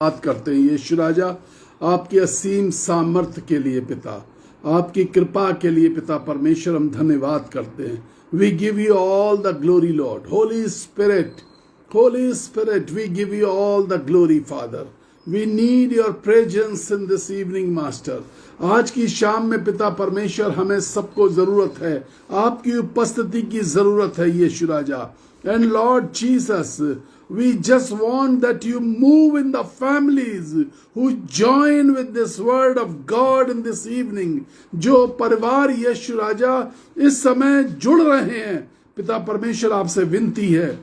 बात करते हैं यीशु राजा, आपकी असीम सामर्थ्य के लिए पिता, आपकी कृपा के लिए पिता परमेश्वर हम धन्यवाद करते हैं। We give you all the glory Lord. Holy Spirit we give you all the glory Father. We need your presence in this evening Master. आज की शाम में पिता परमेश्वर हमें सबको जरूरत है, आपकी उपस्थिति की जरूरत है यीशु राजा। And Lord Jesus, we just want that you move in the families who join with this word of God in this evening. जो परिवार यीशु राजा इस समय जुड़ रहे हैं, पिता परमेश्वर आपसे विनती है,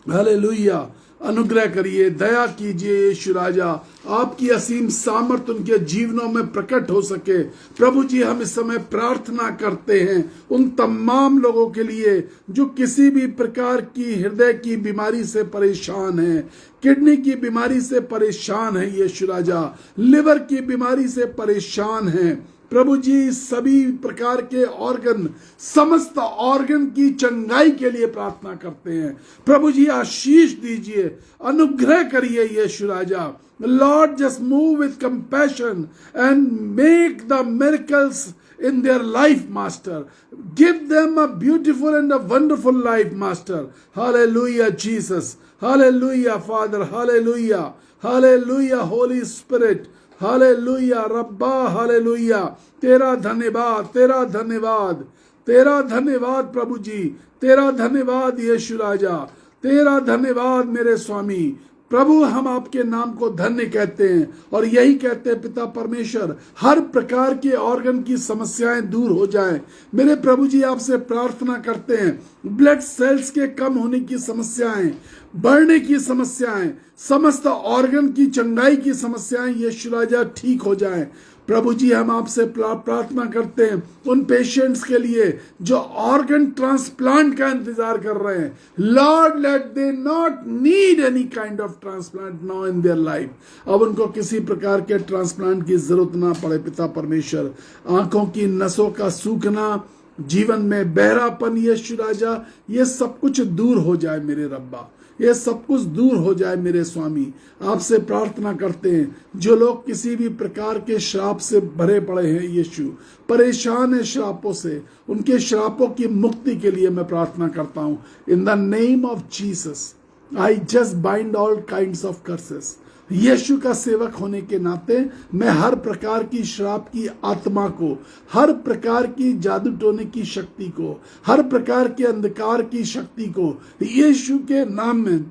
हालेलुया, अनुग्रह करिए, दया कीजिए यीशु राजा, आपकी असीम सामर्थ उनके जीवनों में प्रकट हो सके। प्रभु जी, हम इस समय प्रार्थना करते हैं उन तमाम लोगों के लिए जो किसी भी प्रकार की हृदय की बीमारी से परेशान हैं, किडनी की बीमारी से परेशान है यीशु राजा, लिवर की बीमारी से परेशान हैं। प्रभु जी, सभी प्रकार के ऑर्गन, समस्त ऑर्गन की चंगाई के लिए प्रार्थना करते हैं। प्रभु जी, आशीष दीजिए, अनुग्रह करिए यीशु राजा। Lord, just move with compassion and make the miracles in their life, master. Give them a beautiful and a wonderful life, master. Hallelujah, Jesus. Hallelujah, Father. Hallelujah. Hallelujah, Holy Spirit. Hallelujah रब्बा, hallelujah. तेरा धन्यवाद, तेरा धन्यवाद, तेरा धन्यवाद प्रभु जी, तेरा धन्यवाद यीशु राजा, तेरा धन्यवाद मेरे स्वामी। प्रभु, हम आपके नाम को धन्य कहते हैं और यही कहते हैं पिता परमेश्वर, हर प्रकार के ऑर्गन की समस्याएं दूर हो जाएं। मेरे प्रभु जी, आपसे प्रार्थना करते हैं, ब्लड सेल्स के कम होने की समस्याएं, बढ़ने की समस्याएं, समस्त ऑर्गन की चंगाई की समस्याएं यीशु राजा ठीक हो जाएं। प्रभु जी, हम आपसे प्रार्थना करते हैं उन पेशेंट्स के लिए जो ऑर्गन ट्रांसप्लांट का इंतजार कर रहे हैं। Lord, let they not need any kind of transplant now in their life. अब उनको किसी प्रकार के ट्रांसप्लांट की जरूरत ना पड़े पिता परमेश्वर। आंखों की नसों का सूखना, जीवन में बहरापन यीशु राजा, ये सब कुछ दूर हो जाए मेरे रब्बा, ये सब कुछ दूर हो जाए मेरे स्वामी। आपसे प्रार्थना करते हैं जो लोग किसी भी प्रकार के श्राप से भरे पड़े हैं यीशु, परेशान है श्रापों से, उनके श्रापों की मुक्ति के लिए मैं प्रार्थना करता हूं। In the name of Jesus I just bind all kinds of curses. Yeshu का सेवक होने के नाते मैं हर प्रकार की श्राप की आत्मा को, हर प्रकार की जादू टोने की शक्ति को, हर प्रकार के अंधकार की शक्ति को यीशु के नाम में,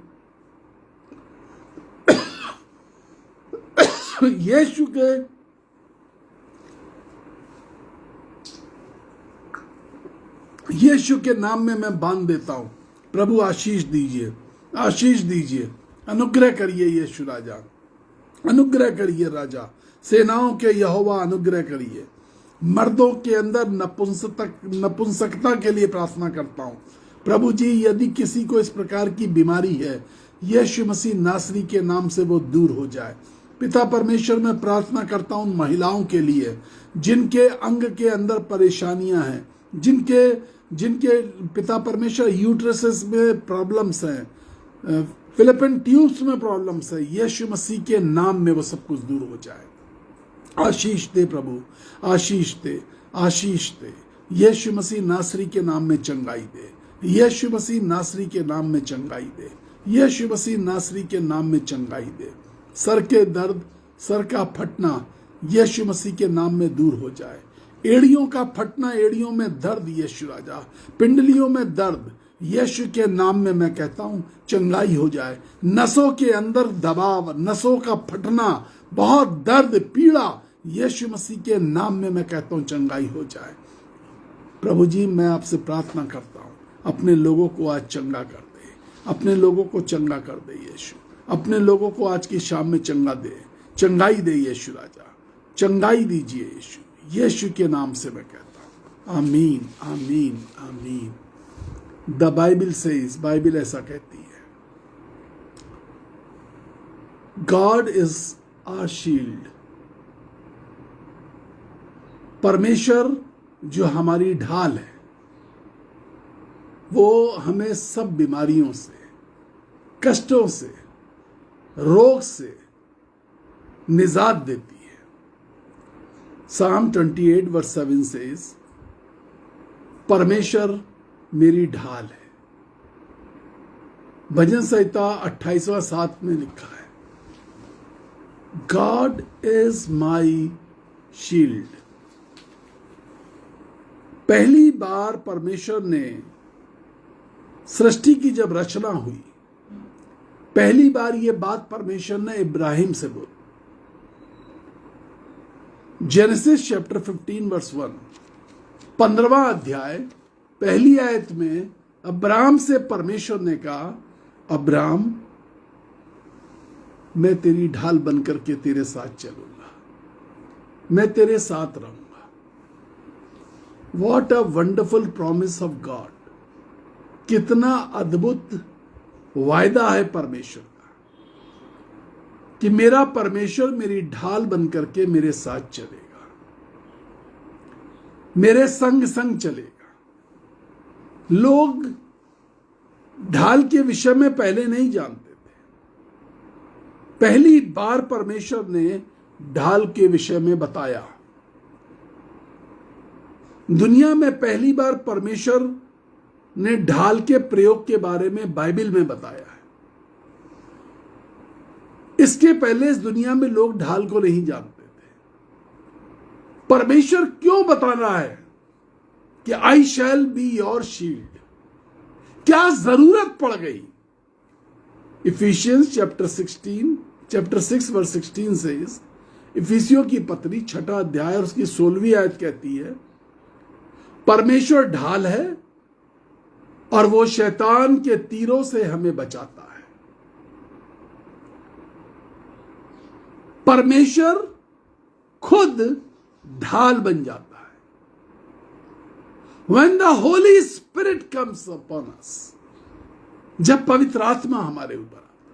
यीशु के नाम में मैं बांध देता हूं। प्रभु, आशीष दीजिए, आशीष दीजिए, अनुग्रह करिए यीशु राजा, अनुग्रह करिए राजा, सेनाओं के यहोवा अनुग्रह करिए। मर्दों के अंदर नपुंसकता के लिए प्रार्थना करता हूं। प्रभु जी, यदि किसी को इस प्रकार की बीमारी है, यीशु मसीह नासरी के नाम से वो दूर हो जाए। पिता परमेश्वर, मैं प्रार्थना करता हूं महिलाओं के लिए जिनके अंग के अंदर परेशानियां हैं, जिनके पिता परमेश्वर यूट्रसेस में प्रॉब्लम्स हैं, फिलिपिन ट्यूब्स में प्रॉब्लम्स है, यीशु मसीह के नाम में वो सब कुछ दूर हो जाए। आशीष दे प्रभु, आशीष दे, आशीष दे। यीशु मसीह नासरी के नाम में चंगाई दे, यीशु मसीह नासरी के नाम में चंगाई दे, यीशु मसीह नासरी के नाम में चंगाई दे। सर के दर्द, सर का फटना यीशु मसीह के नाम में दूर हो जाए। एड़ियों का फटना, एड़ियों में दर्द यीशु राजा, पिंडलियों में दर्द यीशु के नाम में मैं कहता हूं चंगाई हो जाए। नसों के अंदर दबाव, नसों का फटना, बहुत दर्द, पीड़ा, यीशु मसीह के नाम में मैं कहता हूं चंगाई हो जाए। प्रभु जी, मैं आपसे प्रार्थना करता हूं, अपने लोगों को आज चंगा कर दे, अपने लोगों को चंगा कर दे यीशु, अपने लोगों को आज की शाम में चंगा दे, चंगाई दे यीशु राजा, चंगाई दीजिए यीशु, यीशु के नाम से मैं कहता हूं, आमीन, आमीन, आमीन। द बाइबल सेज, बाइबल ऐसा कहती है, गॉड इज आवर शील्ड। परमेश्वर जो हमारी ढाल है, वो हमें सब बीमारियों से, कष्टों से, रोग से, निजात देती है। Psalm 28 verse 7 says, परमेश्वर मेरी ढाल है। भजन संहिता 28वां 7 में लिखा है, गॉड इज माई शील्ड। पहली बार परमेश्वर ने सृष्टि की जब रचना हुई, पहली बार यह बात परमेश्वर ने इब्राहिम से बोली। जेनेसिस चैप्टर 15 वर्स 1, 15वां अध्याय पहली आयत में अब्राहम से परमेश्वर ने कहा, अब्राहम मैं तेरी ढाल बनकर के तेरे साथ चलूंगा, मैं तेरे साथ रहूंगा। What a wonderful promise of God. कितना अद्भुत वायदा है परमेश्वर का कि मेरा परमेश्वर मेरी ढाल बनकर के मेरे साथ चलेगा, मेरे संग संग चलेगा। लोग ढाल के विषय में पहले नहीं जानते थे। पहली बार परमेश्वर ने ढाल के विषय में बताया। दुनिया में पहली बार परमेश्वर ने ढाल के प्रयोग के बारे में बाइबल में बताया है। इसके पहले इस दुनिया में लोग ढाल को नहीं जानते थे। परमेश्वर क्यों बता रहा है कि आई शैल बी योर शील्ड? क्या जरूरत पड़ गई? इफिशियंस चैप्टर 6 वर्स 16 से, इफिसियों की पत्री 6वां अध्याय और उसकी 16वीं आयत कहती है, परमेश्वर ढाल है और वो शैतान के तीरों से हमें बचाता है। परमेश्वर खुद ढाल बन जाता है। When the Holy Spirit comes upon us, जब पवित्र आत्मा हमारे ऊपर आता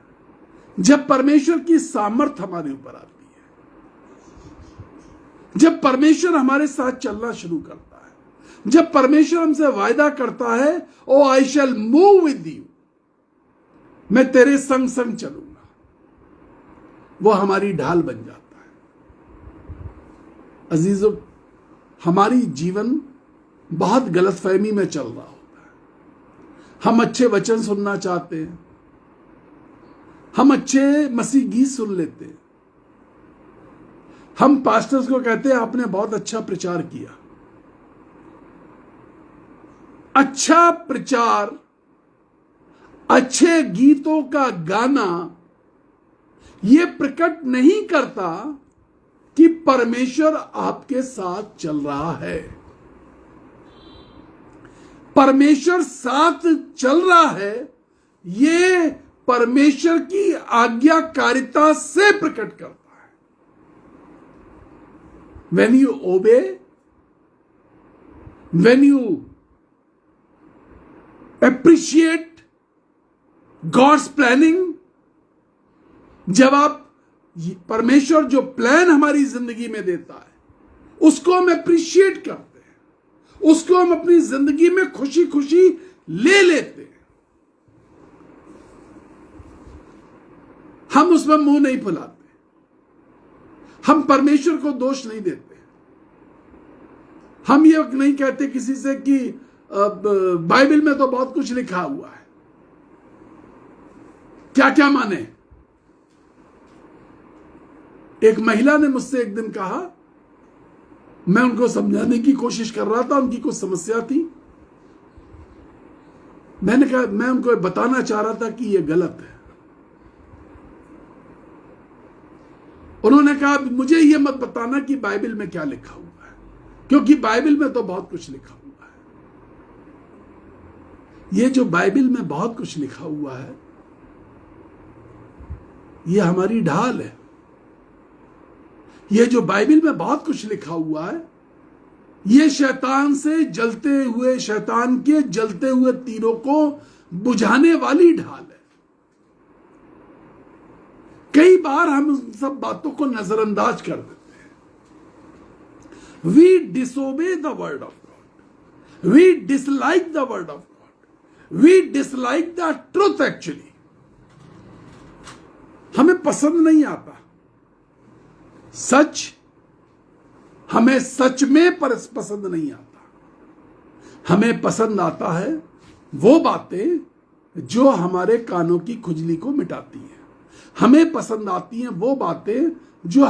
है, जब परमेश्वर की सामर्थ हमारे ऊपर आती है, जब परमेश्वर हमारे साथ चलना शुरू करता है, जब परमेश्वर हमसे वायदा करता है, ओ आई शैल मूव विद यू, मैं तेरे संग संग चलूंगा, वो हमारी ढाल बन जाता है। अजीजों, हमारी जीवन बहुत गलतफहमी में चल रहा होता है। हम अच्छे वचन सुनना चाहते हैं, हम अच्छे मसीह गीत सुन लेते हैं, हम पास्टर्स को कहते हैं आपने बहुत अच्छा प्रचार किया। अच्छा प्रचार, अच्छे गीतों का गाना यह प्रकट नहीं करता कि परमेश्वर आपके साथ चल रहा है। परमेश्वर साथ चल रहा है, ये परमेश्वर की आज्ञाकारिता से प्रकट करता है। When you obey, when you appreciate God's planning, जब आप परमेश्वर जो प्लान हमारी जिंदगी में देता है उसको हम अप्रिशिएट करते हैं, उसको हम अपनी जिंदगी में खुशी खुशी ले लेते हैं, हम उसमें मुंह नहीं फुलाते, हम परमेश्वर को दोष नहीं देते, हम ये नहीं कहते किसी से कि बाइबल में तो बहुत कुछ लिखा हुआ है, क्या क्या माने। एक महिला ने मुझसे एक दिन कहा, मैं उनको समझाने की कोशिश कर रहा था, उनकी कुछ समस्या थी, मैंने कहा, मैं उनको बताना चाह रहा था कि यह गलत है। उन्होंने कहा, मुझे यह मत बताना कि बाइबल में क्या लिखा हुआ है, क्योंकि बाइबल में तो बहुत कुछ लिखा हुआ है। यह जो बाइबल में बहुत कुछ लिखा हुआ है, यह हमारी ढाल है। यह जो बाइबल में बहुत कुछ लिखा हुआ है, यह शैतान से जलते हुए, शैतान के जलते हुए तीरों को बुझाने वाली ढाल है। कई बार हम उन सब बातों को नजरअंदाज कर देते हैं। We disobey the word of God, we dislike the word of God, we dislike the truth. Actually हमें पसंद नहीं आता, सच हमें सच में पसंद नहीं आता। हमें पसंद आता है वो बातें जो हमारे कानों की खुजली को मिटाती हैं। हमें पसंद आती हैं वो बातें जो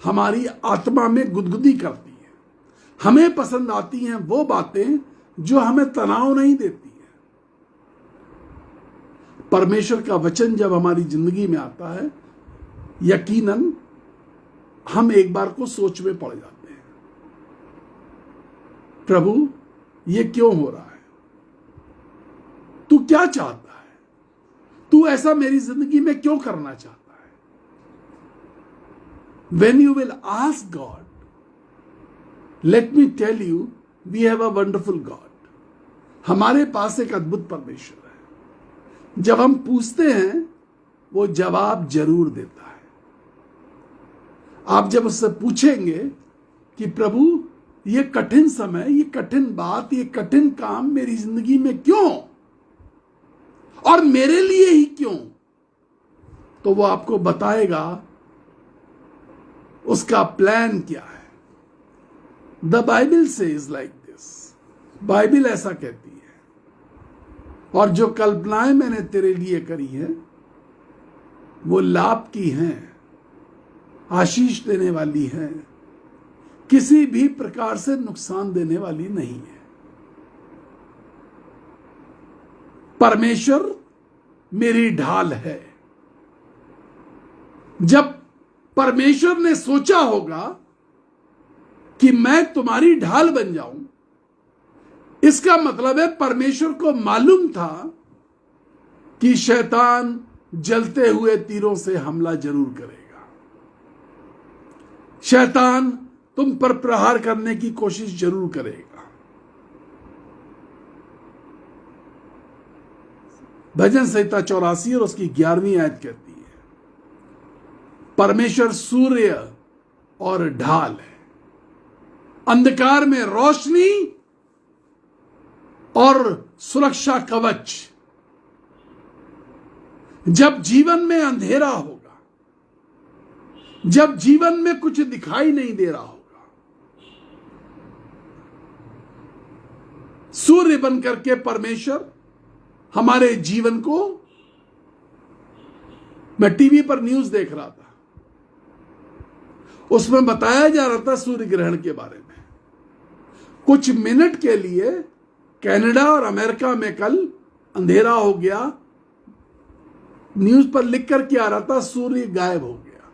हमारी आत्मा में गुदगुदी करती हैं। हमें पसंद आती हैं वो बातें जो हमें तनाव नहीं देती हैं। परमेश्वर का वचन जब हमारी जिंदगी में आता है, यकीनन हम एक बार को सोच में पड़ जाते हैं, प्रभु ये क्यों हो रहा है? तू क्या चाहता है? तू ऐसा मेरी जिंदगी में क्यों करना चाहता है? When you will ask God, let me tell you, we have a wonderful God. हमारे पास एक अद्भुत परमेश्वर है। जब हम पूछते हैं वो जवाब जरूर देता है। आप जब उससे पूछेंगे कि प्रभु ये कठिन समय, ये कठिन बात, ये कठिन काम मेरी जिंदगी में क्यों और मेरे लिए ही क्यों, तो वो आपको बताएगा उसका प्लान क्या है। The Bible says like this, Bible ऐसा कहती है, और जो कल्पनाएं मैंने तेरे लिए करी है वो लाभ की हैं, आशीष देने वाली हैं, किसी भी प्रकार से नुकसान देने वाली नहीं है। परमेश्वर मेरी ढाल है। जब परमेश्वर ने सोचा होगा कि मैं तुम्हारी ढाल बन जाऊं, इसका मतलब है परमेश्वर को मालूम था कि शैतान जलते हुए तीरों से हमला जरूर करेगा। शैतान तुम पर प्रहार करने की कोशिश जरूर करेगा। भजन संहिता 84 और उसकी 11वीं आयत कहती है, परमेश्वर सूर्य और ढाल है, अंधकार में रोशनी और सुरक्षा कवच। जब जीवन में अंधेरा होगा, जब जीवन में कुछ दिखाई नहीं दे रहा होगा, सूर्य बनकर के परमेश्वर हमारे जीवन को, मैं टीवी पर न्यूज देख रहा था, उसमें बताया जा रहा था सूर्य ग्रहण के बारे में। कुछ मिनट के लिए कनाडा और अमेरिका में कल अंधेरा हो गया, न्यूज पर लिख कर के आ रहा था सूर्य गायब हो गया।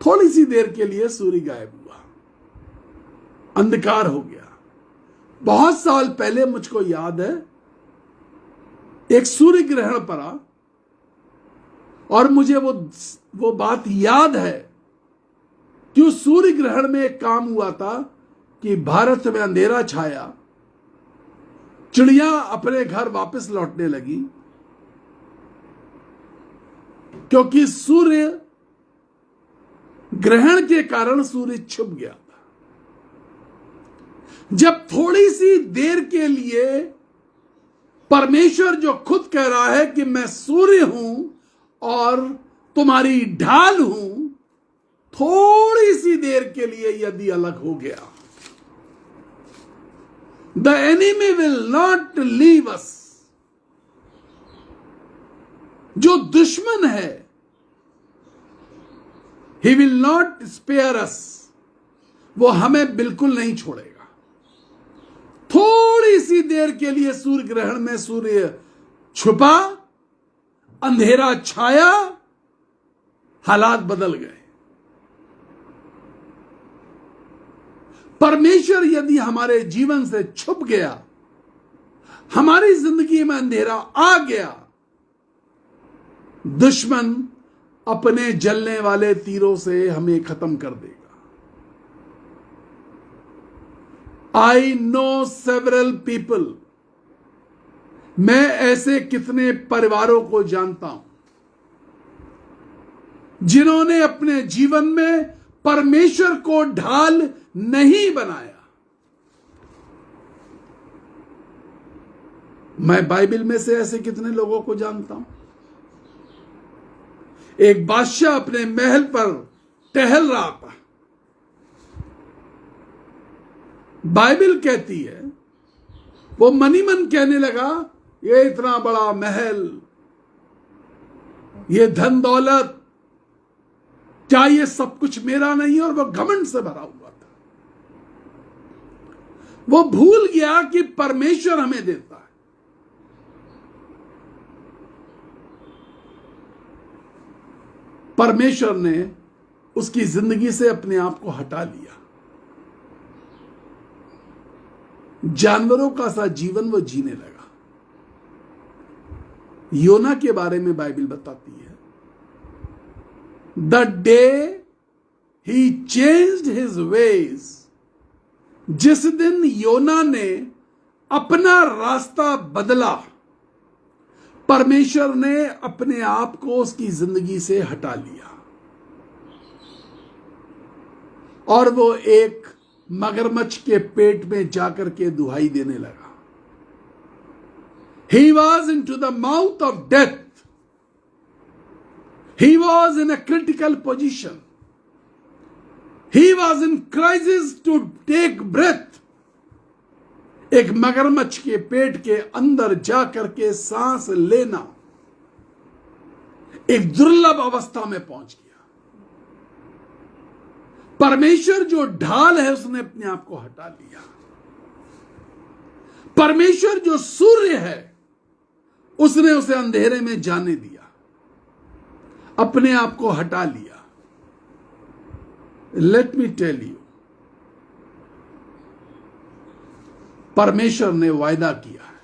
थोड़ी सी देर के लिए सूर्य गायब हुआ, अंधकार हो गया। बहुत साल पहले मुझको याद है एक सूर्य ग्रहण पड़ा, और मुझे वो बात याद है कि उस सूर्य ग्रहण में एक काम हुआ था कि भारत में अंधेरा छाया, चिड़िया अपने घर वापस लौटने लगी, क्योंकि सूर्य ग्रहण के कारण सूर्य छुप गया था। जब थोड़ी सी देर के लिए परमेश्वर जो खुद कह रहा है कि मैं सूर्य हूं और तुम्हारी ढाल हूं, थोड़ी सी देर के लिए यदि अलग हो गया, the enemy will not leave us. जो दुश्मन है, ही विल नॉट स्पेयर अस, वो हमें बिल्कुल नहीं छोड़ेगा। थोड़ी सी देर के लिए सूर्य ग्रहण में सूर्य छुपा, अंधेरा छाया, हालात बदल गए। परमेश्वर यदि हमारे जीवन से छुप गया, हमारी जिंदगी में अंधेरा आ गया, दुश्मन अपने जलने वाले तीरों से हमें खत्म कर देगा। आई नो सेवरल पीपल, मैं ऐसे कितने परिवारों को जानता हूं जिन्होंने अपने जीवन में परमेश्वर को ढाल नहीं बनाया। मैं बाइबल में से ऐसे कितने लोगों को जानता हूं। एक बादशाह अपने महल पर टहल रहा था। बाइबल कहती है वो मन ही मन कहने लगा, ये इतना बड़ा महल, ये धन दौलत, क्या ये सब कुछ मेरा नहीं है? और वो घमंड से भरा हुआ था। वो भूल गया कि परमेश्वर हमें देता है। परमेश्वर ने उसकी जिंदगी से अपने आप को हटा लिया। जानवरों का सा जीवन वो जीने लगा। योना के बारे में बाइबल बताती है, the day he changed his veg, जिस दिन योना ने अपना रास्ता बदला, परमेश्वर ने अपने आप को उसकी जिंदगी से हटा लिया और वो एक मगरमच्छ के पेट में जाकर के दुहाई देने लगा। He was into the mouth of death. He was in a critical position. He was in crisis to take breath. एक मगरमच्छ के पेट के अंदर जाकर के सांस लेना एक दुर्लभ अवस्था में पहुंच गया। परमेश्वर जो ढाल है उसने अपने आप को हटा लिया। परमेश्वर जो सूर्य है उसने उसे अंधेरे में जाने दिया, अपने आप को हटा लिया। लेट मी टेल यू, परमेश्वर ने वायदा किया है।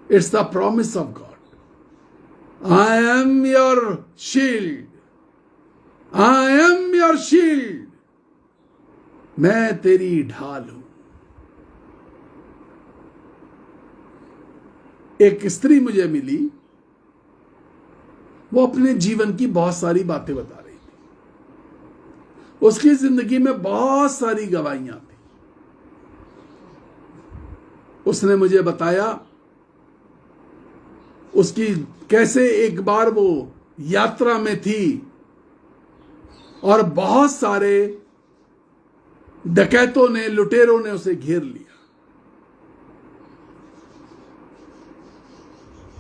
It's the promise of God. I am your shield, I am your shield, मैं तेरी ढाल हूं। एक स्त्री मुझे मिली, वो अपने जीवन की बहुत सारी बातें बता रही थी। उसकी जिंदगी में बहुत सारी गवाहियां थी। उसने मुझे बताया उसकी कैसे एक बार वो यात्रा में थी और बहुत सारे डकैतों ने, लुटेरों ने उसे घेर लिया।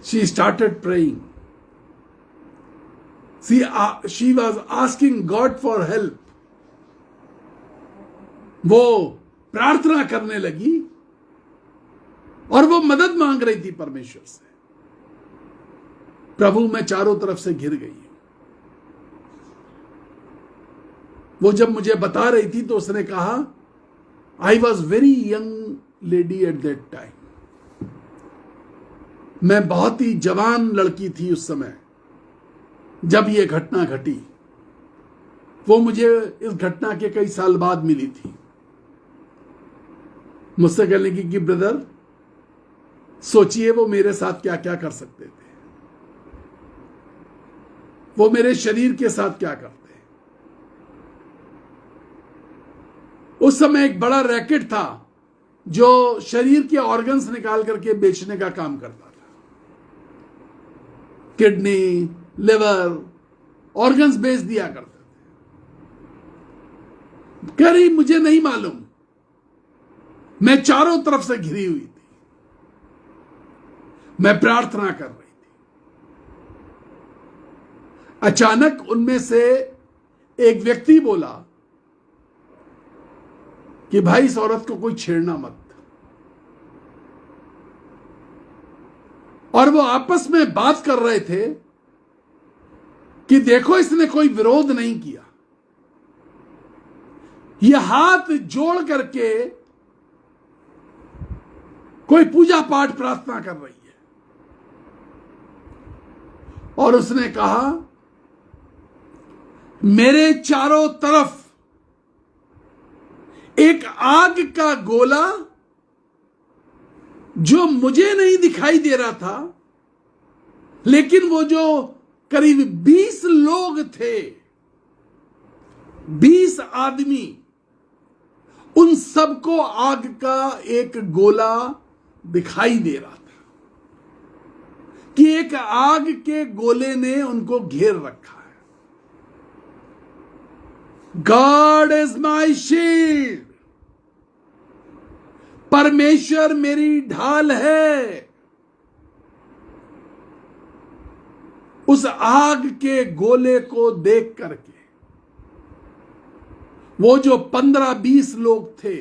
She started praying. She was asking God for help. वो प्रार्थना करने लगी और वो मदद मांग रही थी परमेश्वर से। प्रभु मैं चारों तरफ से घिर गई हूं। वो जब मुझे बता रही थी तो उसने कहा, I was very young lady at that time. मैं बहुत ही जवान लड़की थी उस समय जब ये घटना घटी। वो मुझे इस घटना के कई साल बाद मिली थी। मुझसे कहने की कि ब्रदर सोचिए वो मेरे साथ क्या क्या कर सकते थे, वो मेरे शरीर के साथ क्या करते। उस समय एक बड़ा रैकेट था जो शरीर के ऑर्गन्स निकाल करके बेचने का काम करता था। किडनी, लिवर, ऑर्गन्स बेच दिया करते थे। कह रही मुझे नहीं मालूम, मैं चारों तरफ से घिरी हुई थी, मैं प्रार्थना कर रही थी। अचानक उनमें से एक व्यक्ति बोला कि भाई इस औरत को कोई छेड़ना मत। और वो आपस में बात कर रहे थे कि देखो इसने कोई विरोध नहीं किया, ये हाथ जोड़ करके कोई पूजा पाठ प्रार्थना कर रही है। और उसने कहा मेरे चारों तरफ एक आग का गोला जो मुझे नहीं दिखाई दे रहा था, लेकिन वो जो करीब 20 लोग थे, 20 आदमी, उन सबको आग का एक गोला दिखाई दे रहा था। कि एक आग के गोले ने उनको घेर रखा है। गॉड इज माई शील्ड, परमेश्वर मेरी ढाल है। उस आग के गोले को देख करके वो जो 15-20 लोग थे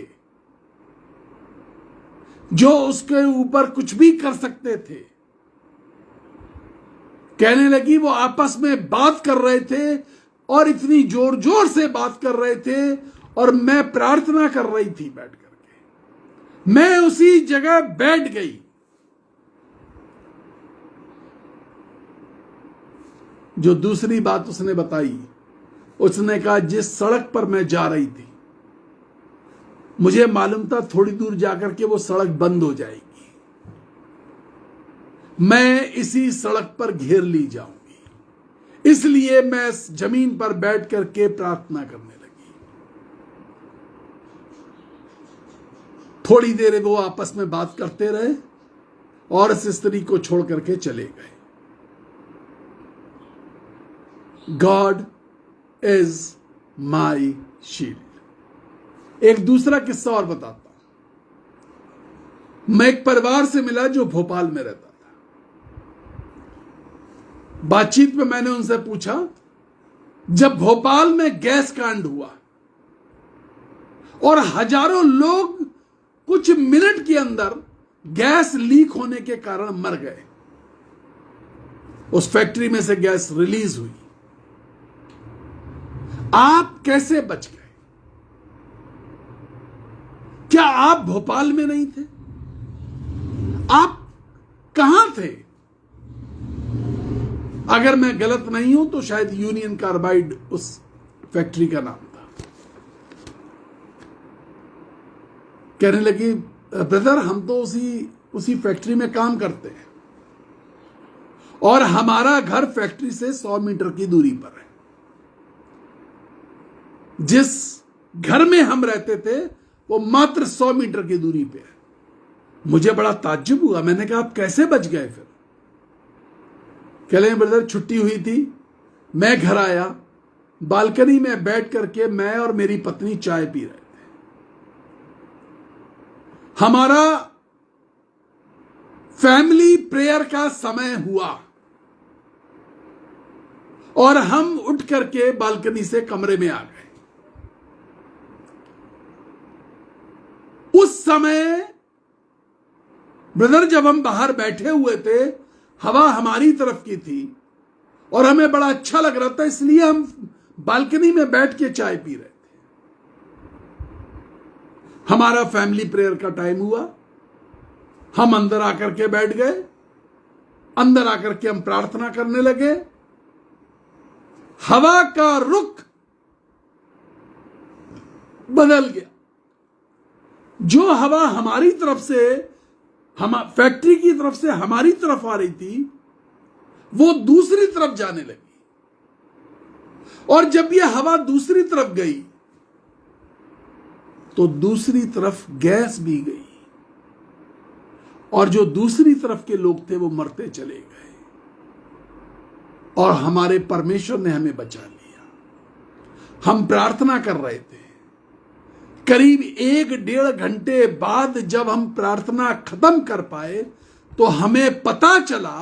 जो उसके ऊपर कुछ भी कर सकते थे, कहने लगी, वो आपस में बात कर रहे थे और इतनी जोर जोर से बात कर रहे थे और मैं प्रार्थना कर रही थी बैठ करके। मैं उसी जगह बैठ गई। जो दूसरी बात उसने बताई, उसने कहा जिस सड़क पर मैं जा रही थी मुझे मालूम था थोड़ी दूर जाकर के वो सड़क बंद हो जाएगी, मैं इसी सड़क पर घेर ली जाऊंगी, इसलिए मैं जमीन पर बैठ करके प्रार्थना करने लगी। थोड़ी देर वो आपस में बात करते रहे और इस स्त्री को छोड़ करके चले गए। God is my shield. एक दूसरा किस्सा और बताता हूं। मैं एक परिवार से मिला जो भोपाल में रहता था। बातचीत में मैंने उनसे पूछा, जब भोपाल में गैस कांड हुआ और हजारों लोग कुछ मिनट के अंदर गैस लीक होने के कारण मर गए, उस फैक्ट्री में से गैस रिलीज हुई, आप कैसे बच गए? क्या आप भोपाल में नहीं थे? आप कहां थे? अगर मैं गलत नहीं हूं तो शायद यूनियन कार्बाइड उस फैक्ट्री का नाम था। कहने लगी, ब्रदर हम तो उसी फैक्ट्री में काम करते हैं और हमारा घर फैक्ट्री से 100 मीटर की दूरी पर है। जिस घर में हम रहते थे वो मात्र 100 मीटर की दूरी पे है। मुझे बड़ा ताज्जुब हुआ। मैंने कहा आप कैसे बच गए फिर? कह रहे ब्रदर छुट्टी हुई थी, मैं घर आया, बालकनी में बैठ करके मैं और मेरी पत्नी चाय पी रहे थे। हमारा फैमिली प्रेयर का समय हुआ और हम उठ करके बालकनी से कमरे में आ गए। उस समय ब्रदर जब हम बाहर बैठे हुए थे, हवा हमारी तरफ की थी और हमें बड़ा अच्छा लग रहा था, इसलिए हम बालकनी में बैठ के चाय पी रहे थे। हमारा फैमिली प्रेयर का टाइम हुआ, हम अंदर आकर के बैठ गए। अंदर आकर के हम प्रार्थना करने लगे। हवा का रुख बदल गया। जो हवा हमारी तरफ से, हम फैक्ट्री की तरफ से हमारी तरफ आ रही थी, वो दूसरी तरफ जाने लगी। और जब ये हवा दूसरी तरफ गई तो दूसरी तरफ गैस भी गई और जो दूसरी तरफ के लोग थे वो मरते चले गए और हमारे परमेश्वर ने हमें बचा लिया। हम प्रार्थना कर रहे थे। करीब 1-1.5 घंटे बाद जब हम प्रार्थना खत्म कर पाए तो हमें पता चला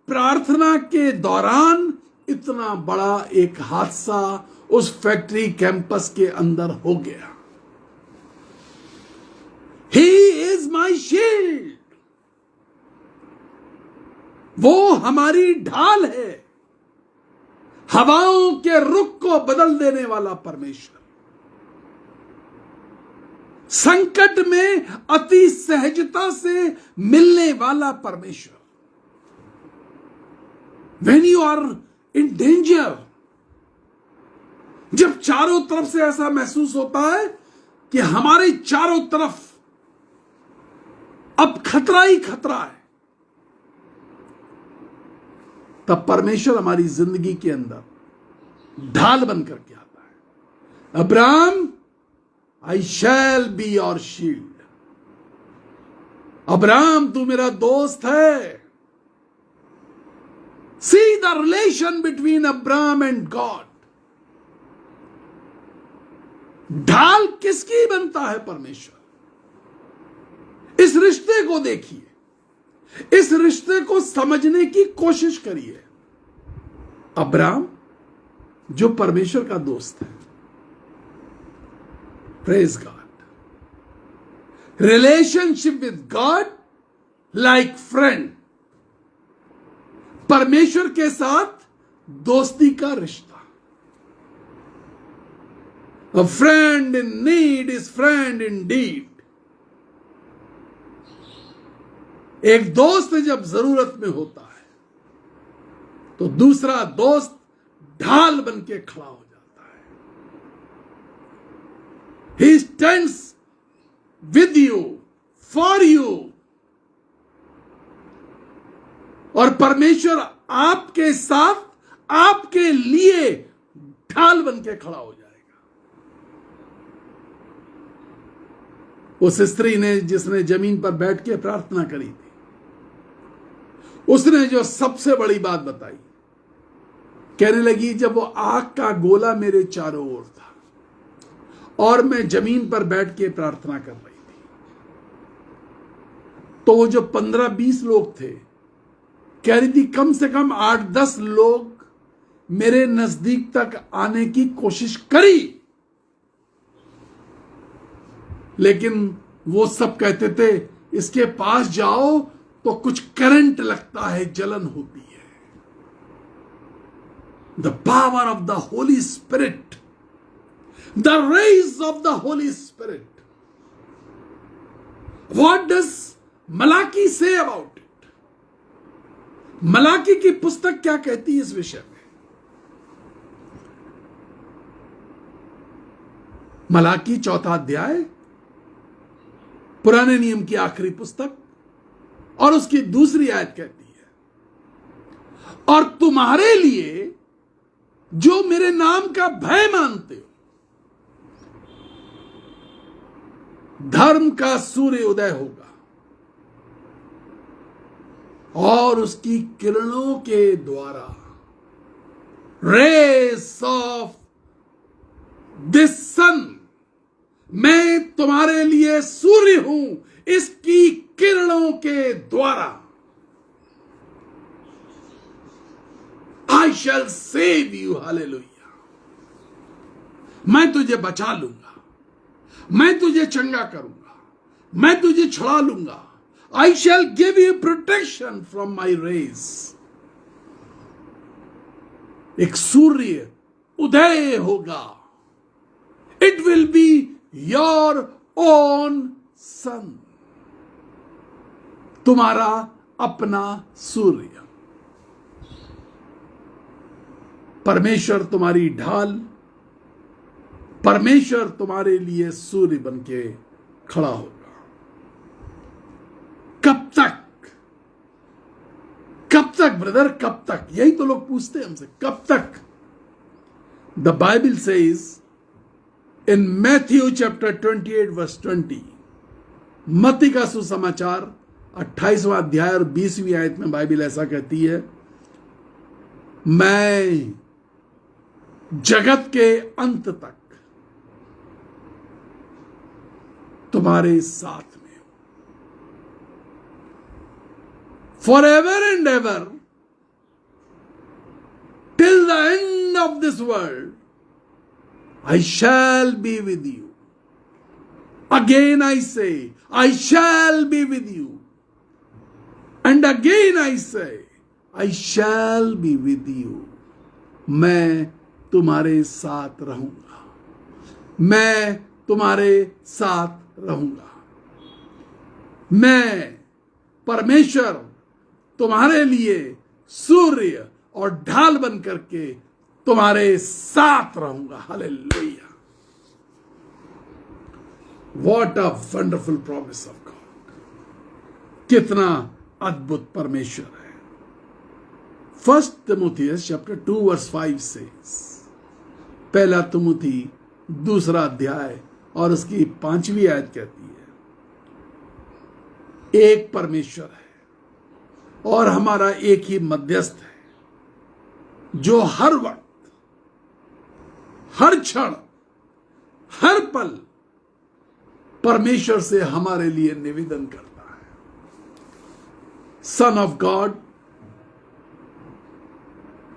प्रार्थना के दौरान इतना बड़ा एक हादसा उस फैक्ट्री कैंपस के अंदर हो गया। ही इज माई शील्ड, वो हमारी ढाल है। हवाओं के रुख को बदल देने वाला परमेश्वर, संकट में अति सहजता से मिलने वाला परमेश्वर। When you are in danger, जब चारों तरफ से ऐसा महसूस होता है कि हमारे चारों तरफ अब खतरा ही खतरा है, तब परमेश्वर हमारी जिंदगी के अंदर ढाल बन करके आता है। Abraham, I shall be your shield. Abraham तू मेरा दोस्त है, See the relation between Abraham and God. ढाल किसकी बनता है? परमेश्वर। इस रिश्ते को देखिए, इस रिश्ते को समझने की कोशिश करिए। अब्राहम जो परमेश्वर का दोस्त है, praise God, relationship with God like friend, परमेश्वर के साथ दोस्ती का रिश्ता। A friend in need is friend indeed. एक दोस्त जब जरूरत में होता है तो दूसरा दोस्त ढाल बन के खड़ा हो जाता है। He stands with you, for you. और परमेश्वर आपके साथ, आपके लिए ढाल बन के खड़ा हो जाएगा। उस स्त्री ने, जिसने जमीन पर बैठ के प्रार्थना करी थी, उसने जो सबसे बड़ी बात बताई, कहने लगी, जब वो आग का गोला मेरे चारों ओर था और मैं जमीन पर बैठ के प्रार्थना कर रही थी, तो वो जो 15-20 लोग थे, कह रही थी कम से कम 8-10 लोग मेरे नजदीक तक आने की कोशिश करी, लेकिन वो सब कहते थे इसके पास जाओ तो कुछ करंट लगता है, जलन होती है। The power of the Holy Spirit, the rage of the Holy Spirit. What does Malachi say about it? Malachi की पुस्तक क्या कहती है इस विषय में? मलाकी 4 अध्याय, पुराने नियम की आखिरी पुस्तक, और उसकी दूसरी आयत कहती है, और तुम्हारे लिए जो मेरे नाम का भय मानते हो, धर्म का सूर्य उदय होगा और उसकी किरणों के द्वारा, रेस ऑफ दिस सन, मैं तुम्हारे लिए सूर्य हूं, इसकी किरणों के द्वारा आई शैल सेव यू। हालेलुया। मैं तुझे बचा लूंगा, मैं तुझे चंगा करूंगा, मैं तुझे छुड़ा लूंगा। I shall give you protection from my rays. एक सूर्य उदय होगा। It will be your own sun, तुम्हारा अपना सूर्य। परमेश्वर तुम्हारी ढाल, परमेश्वर तुम्हारे लिए सूर्य बन के खड़ा होगा। कब तक? कब तक ब्रदर, कब तक? यही तो लोग पूछते हैं हमसे, कब तक? The Bible says in Matthew chapter 28 verse 20, मत्ती का सुसमाचार 28वां अध्याय और 20वीं आयत में बाइबल ऐसा कहती है, मैं जगत के अंत तक तुम्हारे साथ में हूं। For ever and ever, till the end of this world, I shall be with you. Again I say, I shall be with you. And again I say, I shall be with you. मैं तुम्हारे साथ रहूंगा, मैं तुम्हारे साथ रहूंगा। मैं परमेश्वर तुम्हारे लिए सूर्य और ढाल बन करके तुम्हारे साथ रहूंगा। Hallelujah. What a wonderful promise of God. कितना अद्भुत परमेश्वर है। 1 तिमुथियस चैप्टर 2 वर्स 5 से, पहला तिमुथी 2 अध्याय और उसकी 5वीं आयत कहती है, एक परमेश्वर है और हमारा एक ही मध्यस्थ है, जो हर वक्त, हर क्षण, हर पल परमेश्वर से हमारे लिए निवेदन करता है। सन ऑफ गॉड,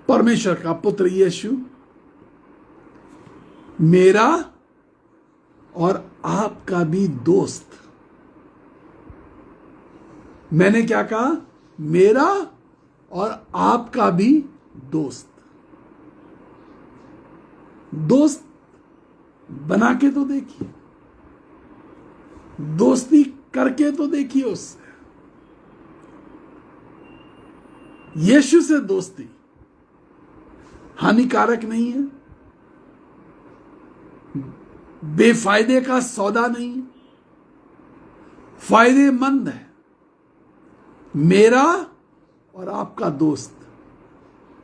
परमेश्वर का पुत्र यीशु, मेरा और आपका भी दोस्त। मैंने क्या कहा? मेरा और आपका भी दोस्त। दोस्त बना के तो देखिए, दोस्ती करके तो देखिए उससे। यीशु से दोस्ती हानिकारक नहीं है, बेफायदे का सौदा नहीं है, फायदेमंद है। मेरा और आपका दोस्त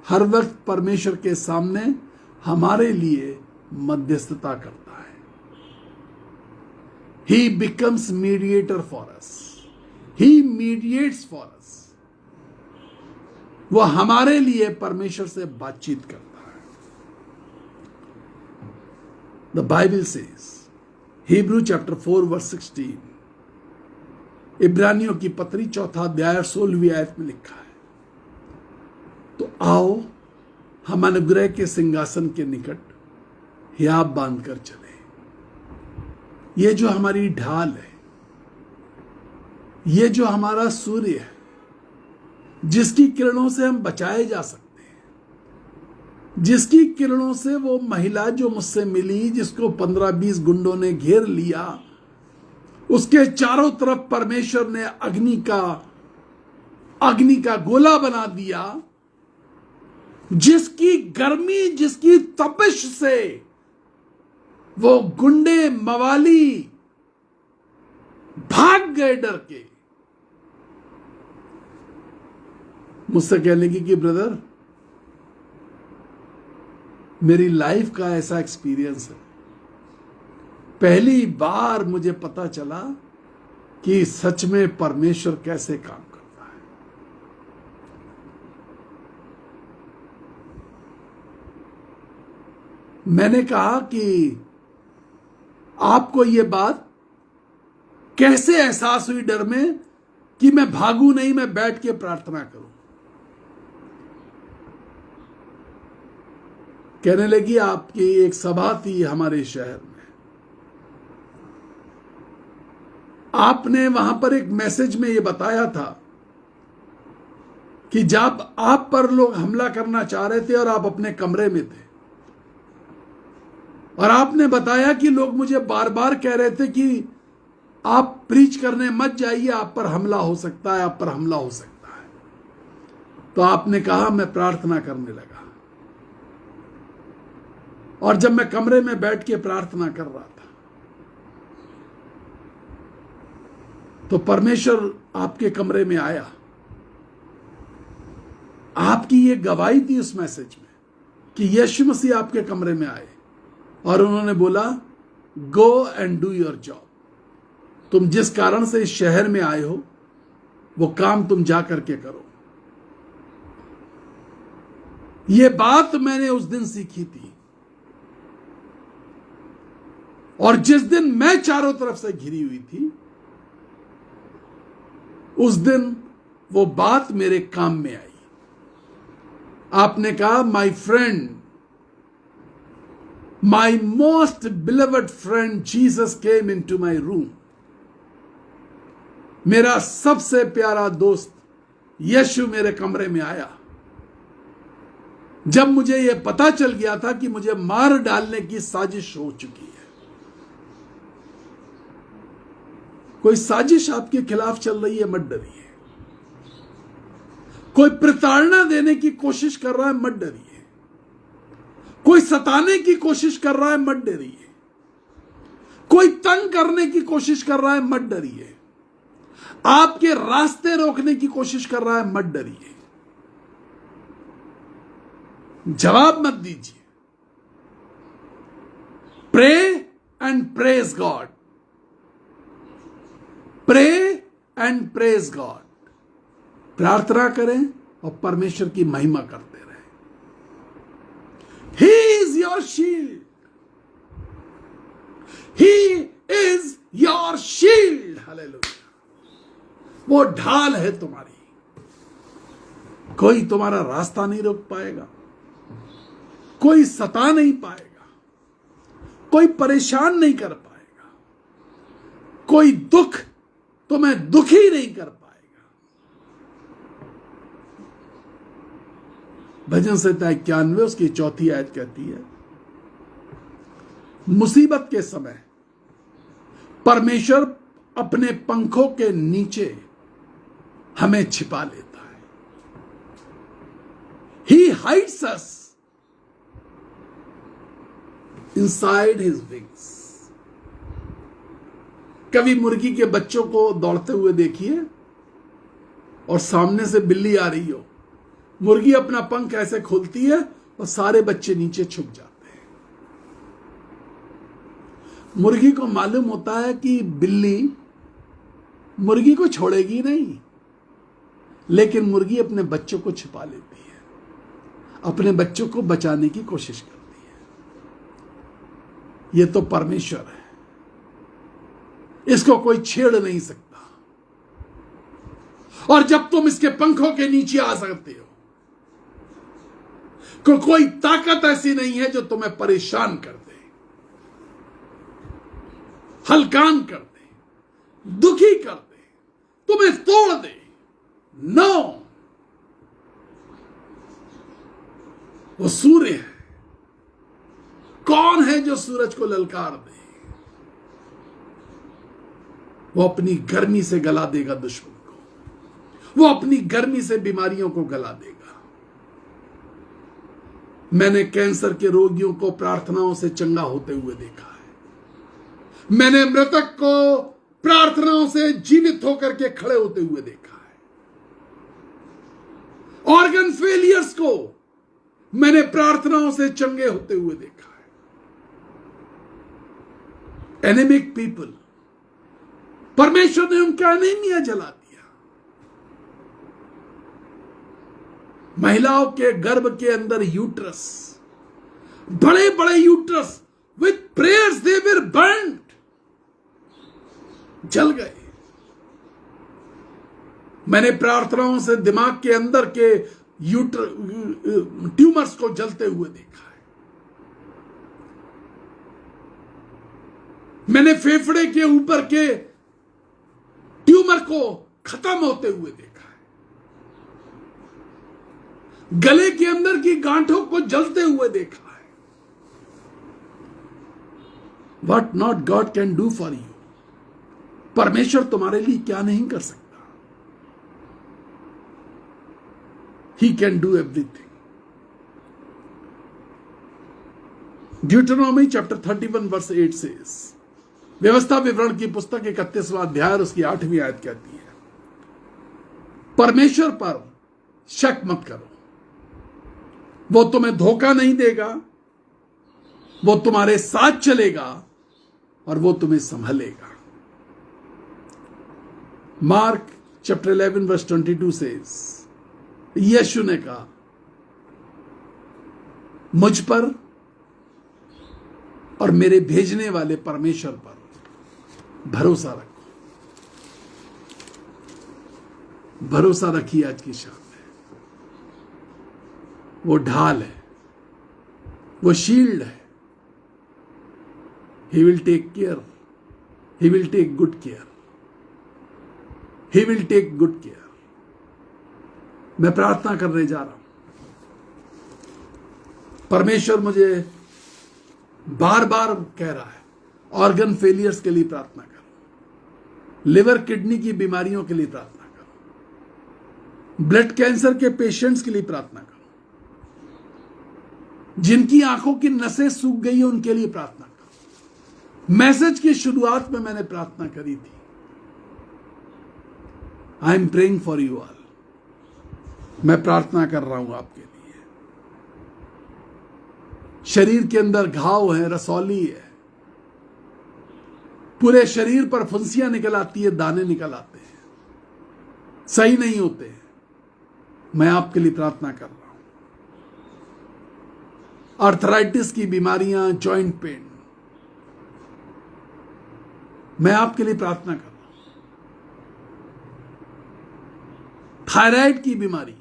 हर वक्त परमेश्वर के सामने हमारे लिए मध्यस्थता करता है। He becomes mediator for us. He mediates for us. वो हमारे लिए परमेश्वर से बातचीत करता है। The Bible says, Hebrew chapter 4 verse 16, इब्रानियों की पत्री 4 अध्याय 16वीं आयत में लिखा है, तो आओ हम अनुग्रह के सिंहासन के निकट हियाब बांधकर चले। ये जो हमारी ढाल है, ये जो हमारा सूर्य है, जिसकी किरणों से हम बचाए जा सकते हैं, जिसकी किरणों से वो महिला जो मुझसे मिली, जिसको 15-20 गुंडों ने घेर लिया, उसके चारों तरफ परमेश्वर ने अग्नि का गोला बना दिया, जिसकी गर्मी, जिसकी तपिश से वो गुंडे मवाली भाग गए डर के। मुझसे कह लगी कि ब्रदर, मेरी लाइफ का ऐसा एक्सपीरियंस है, पहली बार मुझे पता चला कि सच में परमेश्वर कैसे काम करता है। मैंने कहा कि आपको यह बात कैसे एहसास हुई डर में कि मैं भागूं नहीं, मैं बैठ के प्रार्थना करूं। कहने लगी आपकी एक सभा थी हमारे शहर में, आपने वहां पर एक मैसेज में यह बताया था कि जब आप पर लोग हमला करना चाह रहे थे और आप अपने कमरे में थे, और आपने बताया कि लोग मुझे बार बार कह रहे थे कि आप प्रीच करने मत जाइए, आप पर हमला हो सकता है, आप पर हमला हो सकता है। तो आपने कहा, मैं प्रार्थना करने लगा, और जब मैं कमरे में बैठ के प्रार्थना कर रहा था तो परमेश्वर आपके कमरे में आया। आपकी ये गवाही थी उस मैसेज में कि यीशु मसीह आपके कमरे में आए और उन्होंने बोला, go and do your job. तुम जिस कारण से इस शहर में आए हो वो काम तुम जा करके करो। ये बात मैंने उस दिन सीखी थी, और जिस दिन मैं चारों तरफ से घिरी हुई थी, उस दिन वो बात मेरे काम में आई। आपने कहा, my friend, my most beloved friend Jesus came into my room. मेरा सबसे प्यारा दोस्त यीशु मेरे कमरे में आया। जब मुझे यह पता चल गया था कि मुझे मार डालने की साजिश हो चुकी है। कोई साजिश आपके खिलाफ चल रही है, मत डरिए। कोई प्रताड़ना देने की कोशिश कर रहा है, मत डरिए। कोई सताने की कोशिश कर रहा है, मत डरिए। कोई तंग करने की कोशिश कर रहा है, मत डरिए। आपके रास्ते रोकने की कोशिश कर रहा है, मत डरिए। जवाब मत दीजिए। Pray and praise God, pray and praise God. प्रार्थना करें और परमेश्वर की महिमा करते रहें। Your shield, he is your shield. Hallelujah. वो ढाल है तुम्हारी, कोई तुम्हारा रास्ता नहीं रोक पाएगा, कोई सता नहीं पाएगा, कोई परेशान नहीं कर पाएगा, कोई दुख तुम्हें दुखी नहीं कर पाएगा। भजन संहिता 91 उसकी 4 आयत कहती है, मुसीबत के समय परमेश्वर अपने पंखों के नीचे हमें छिपा लेता है। He hides us inside his wings। कभी मुर्गी के बच्चों को दौड़ते हुए देखिए और सामने से बिल्ली आ रही हो, मुर्गी अपना पंख ऐसे खोलती है और सारे बच्चे नीचे छुप जाते हैं। मुर्गी को मालूम होता है कि बिल्ली मुर्गी को छोड़ेगी नहीं, लेकिन मुर्गी अपने बच्चों को छिपा लेती है, अपने बच्चों को बचाने की कोशिश करती है। यह तो परमेश्वर है, इसको कोई छेड़ नहीं सकता। और जब तुम इसके पंखों के नीचे आ सकते हो, कोई ताकत ऐसी नहीं है जो तुम्हें परेशान कर दे, हलकान कर दे, दुखी कर दे, तुम्हें तोड़ दे। नो, वो सूर्य है। कौन है जो सूरज को ललकार दे? वो अपनी गर्मी से गला देगा दुश्मन को, वो अपनी गर्मी से बीमारियों को गला देगा। मैंने कैंसर के रोगियों को प्रार्थनाओं से चंगा होते हुए देखा है। मैंने मृतक को प्रार्थनाओं से जीवित होकर के खड़े होते हुए देखा है। ऑर्गन फेलियर्स को मैंने प्रार्थनाओं से चंगे होते हुए देखा है। एनेमिक पीपल, परमेश्वर ने उनका एनीमिया जला दिया। महिलाओं के गर्भ के अंदर यूट्रस, बड़े बड़े uterus, with prayers they were burned, जल गए। मैंने प्रार्थनाओं से दिमाग के अंदर के ट्यूमर्स को जलते हुए देखा है। मैंने फेफड़े के ऊपर के ट्यूमर को खत्म होते हुए देखा है। गले के अंदर की गांठों को जलते हुए देखा है। What not God can do for you? परमेश्वर तुम्हारे लिए क्या नहीं कर सकता? He can do everything. Deuteronomy chapter 31 verse 8 says, व्यवस्था विवरण की पुस्तक 31वां अध्याय और उसकी 8वीं आयत कहती है, परमेश्वर पर शक मत करो, वो तुम्हें धोखा नहीं देगा, वो तुम्हारे साथ चलेगा और वो तुम्हें संभालेगा। मार्क चैप्टर 11 वर्स 22 सेज, यीशु ने कहा, मुझ पर और मेरे भेजने वाले परमेश्वर पर भरोसा रखो। भरोसा रखिए आज की शाम में। वो ढाल है, वो शील्ड है। He will take care, he will take good care, he will take good care. मैं प्रार्थना करने जा रहा हूं। परमेश्वर मुझे बार बार कह रहा है, ऑर्गन फेलियर्स के लिए प्रार्थना करो, लिवर किडनी की बीमारियों के लिए प्रार्थना करो, ब्लड कैंसर के पेशेंट्स के लिए प्रार्थना करो, जिनकी आंखों की नसें सूख गई है उनके लिए प्रार्थना करो। मैसेज की शुरुआत में मैंने प्रार्थना करी थी, I am praying for you all. मैं प्रार्थना कर रहा हूं आपके लिए। शरीर के अंदर घाव है, रसौली है, पूरे शरीर पर फुंसियां निकल आती है, दाने निकल आते हैं, सही नहीं होते। मैं आपके लिए प्रार्थना कर रहा हूं। आर्थराइटिस की बीमारियां, जॉइंट पेन, मैं आपके लिए प्रार्थना कर रहा हूं। थायराइड की बीमारी,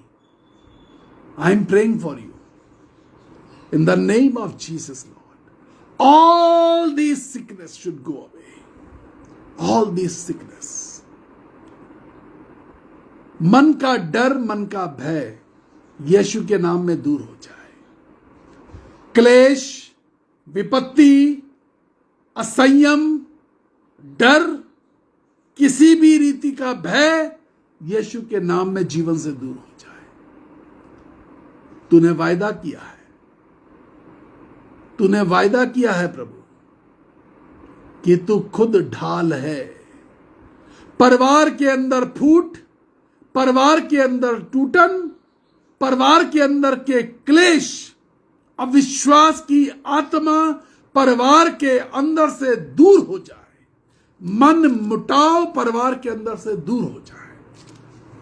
I am praying for you in the name of Jesus Lord. All this sickness should go away, all this sickness. मन का डर, मन का भय यीशु के नाम में दूर हो जाए। क्लेश, विपत्ति, असंयम, डर, किसी भी रीति का भय यीशु के नाम में जीवन से दूर हो जाए। तूने वायदा किया है, तूने वायदा किया है प्रभु कि तू खुद ढाल है। परिवार के अंदर फूट, परिवार के अंदर टूटन, परिवार के अंदर के क्लेश, अविश्वास की आत्मा परिवार के अंदर से दूर हो जाए। मन मुटाव परिवार के अंदर से दूर हो जाए।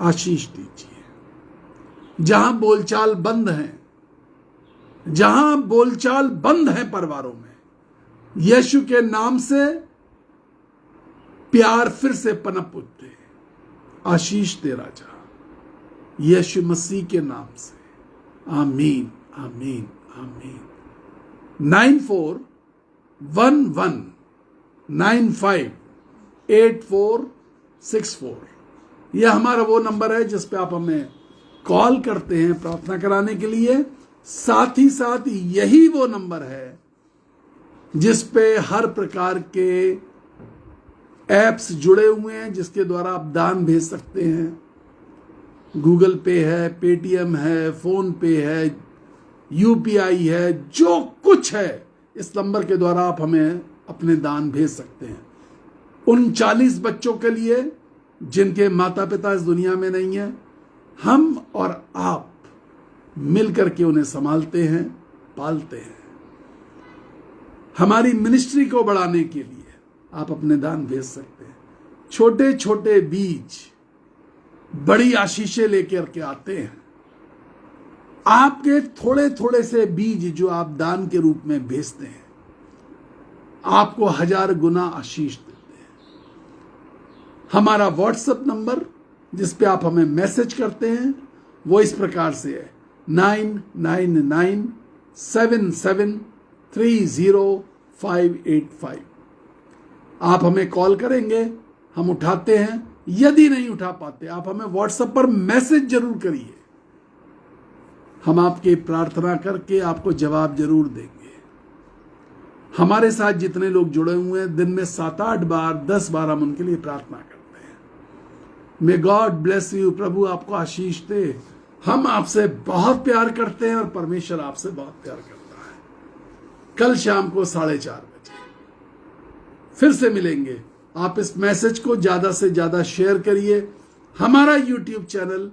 आशीष दीजिए। जहां बोलचाल बंद है, जहां बोलचाल बंद है परिवारों में, यीशु के नाम से प्यार फिर से पनप उठे। आशीष दे राजा, यीशु मसीह के नाम से। आमीन, आमीन, आमीन। 9411958464 यह हमारा वो नंबर है जिस पे आप हमें कॉल करते हैं प्रार्थना कराने के लिए। साथ ही साथ यही वो नंबर है जिस पे हर प्रकार के एप्स जुड़े हुए हैं जिसके द्वारा आप दान भेज सकते हैं। गूगल पे है, पेटीएम है, फोन पे है, यूपीआई है, जो कुछ है इस नंबर के द्वारा आप हमें अपने दान भेज सकते हैं। उन 40 बच्चों के लिए जिनके माता पिता इस दुनिया में नहीं है, हम और आप मिलकर के उन्हें संभालते हैं, पालते हैं। हमारी मिनिस्ट्री को बढ़ाने के लिए आप अपने दान भेज सकते हैं। छोटे छोटे बीज बड़ी आशीषें लेकर के आते हैं। आपके थोड़े थोड़े से बीज जो आप दान के रूप में भेजते हैं, आपको 1000 गुना आशीष देते हैं। हमारा व्हाट्सएप नंबर जिस पे आप हमें मैसेज करते हैं वो इस प्रकार से है 9997730585। आप हमें कॉल करेंगे, हम उठाते हैं। यदि नहीं उठा पाते, आप हमें व्हाट्सएप पर मैसेज जरूर करिए, हम आपकी प्रार्थना करके आपको जवाब जरूर देंगे। हमारे साथ जितने लोग जुड़े हुए हैं, दिन में 7-8 बार 10 बार हम उनके लिए प्रार्थना करते हैं। May God bless you. प्रभु आपको आशीष दे। हम आपसे बहुत प्यार करते हैं और परमेश्वर आपसे बहुत प्यार करता है। कल शाम को 4:30 बजे फिर से मिलेंगे। आप इस मैसेज को ज्यादा से ज्यादा शेयर करिए। हमारा YouTube channel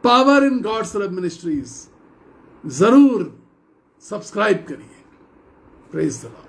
Power in God's Love Ministries जरूर सब्सक्राइब करिए। Praise the Lord.